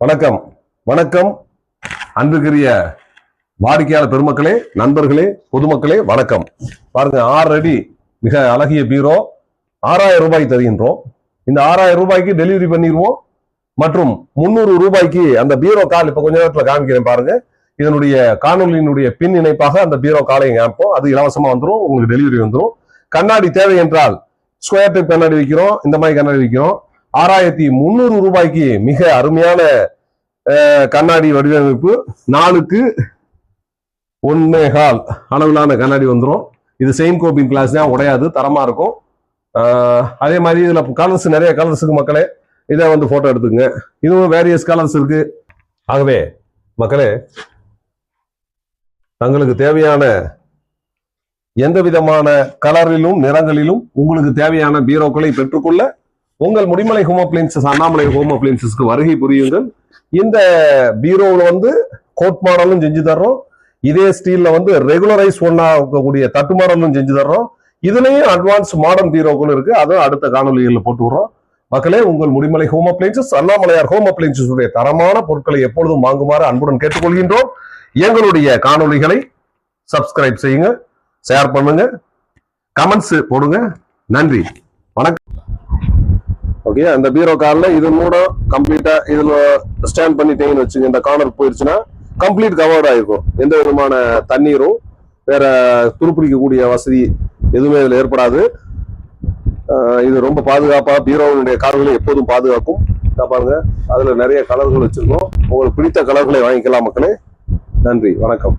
வணக்கம் வணக்கம் அன்புக்குரிய வாடிக்கையாளர் பெருமக்களே, நண்பர்களே, பொதுமக்களே வணக்கம். பாருங்க, 6 அடி மிக அழகிய பீரோ 6000 ரூபாய் தருகின்றோம். இந்த 6000 ரூபாய்க்கு டெலிவரி பண்ணிடுவோம். மற்றும் 300 ரூபாய்க்கு அந்த பீரோ கால் இப்ப கொஞ்ச நேரத்துல காமிக்கிறேன் பாருங்க. இதனுடைய காணொலியினுடைய பின் இணைப்பாக அந்த பீரோ காலையும் காமிப்போம். அது இலவசமா வந்துடும், உங்களுக்கு டெலிவரி வந்துடும். கண்ணாடி தேவை என்றால் ஸ்கொயர் டைப் கண்ணாடி வைக்கிறோம், இந்த மாதிரி கண்ணாடி வைக்கிறோம். 6300 ரூபாய்க்கு மிக அருமையான கண்ணாடி வடிவமைப்பு 4க்கு 1.25 அளவிலான கண்ணாடி வந்துடும். இது செயின் கோபின் கிளாஸ் தான், உடையாது, தரமா இருக்கும். அதே மாதிரி இதுல கலர்ஸ் நிறைய கலர்ஸுக்கு மக்களே, இதை வந்து போட்டோ எடுத்துங்க. இதுவும் வேரியஸ் கலர்ஸ் இருக்கு. ஆகவே மக்களே, தங்களுக்கு தேவையான எந்த விதமான கலரிலும் நிறங்களிலும் உங்களுக்கு தேவையான பீரோக்களை பெற்றுக்கொள்ள உங்கள் முடிமலை ஹோம் அப்ளையன்சஸ், அண்ணாமலை ஹோம் அப்ளையன்சஸ்க்கு வருகை புரியுங்கள். இந்த பீரோவில் வந்து கோட் மாடலும் செஞ்சு தர்றோம். இதே ஸ்டீல்ல வந்து ரெகுலரைஸ் ஒன்னா இருக்கக்கூடிய தட்டு மாடலும் செஞ்சு தர்றோம். இதுலயும் அட்வான்ஸ் மாடர்ன் பீரோக்கள் இருக்கு, அதுவும் அடுத்த காணொலிகளில் போட்டு விடுறோம். மக்களே, உங்கள் முடிமலை home appliances, Annamalaiyar home appliances உடைய தரமான பொருட்களை எப்பொழுதும் வாங்குமாறு அன்புடன் கேட்டுக்கொள்கின்றோம். எங்களுடைய காணொலிகளை சப்ஸ்கிரைப் செய்யுங்க, ஷேர் பண்ணுங்க, கமெண்ட்ஸ் போடுங்க. நன்றி, வணக்கம். ஓகே, அந்த பீரோ கார்ல இது மூடம் கம்ப்ளீட்டா இதுல ஸ்டாண்ட் பண்ணிட்டீங்கன்னு வச்சுங்க. இந்த கார்னர் போயிருச்சுன்னா கம்ப்ளீட் கவர்ட் ஆயிருக்கும். எந்த விதமான தண்ணீரும் வேற துருப்பிடிக்கக்கூடிய வசதி எதுவுமே இதுல ஏற்படாது. இது ரொம்ப பாதுகாப்பா பீரோவுடைய கார்களை எப்போதும் பாதுகாக்கும். பாருங்க, அதுல நிறைய கலர்கள் வச்சிருக்கோம். உங்களுக்கு பிடித்த கலர்களை வாங்கிக்கலாம் மக்களே. நன்றி, வணக்கம்.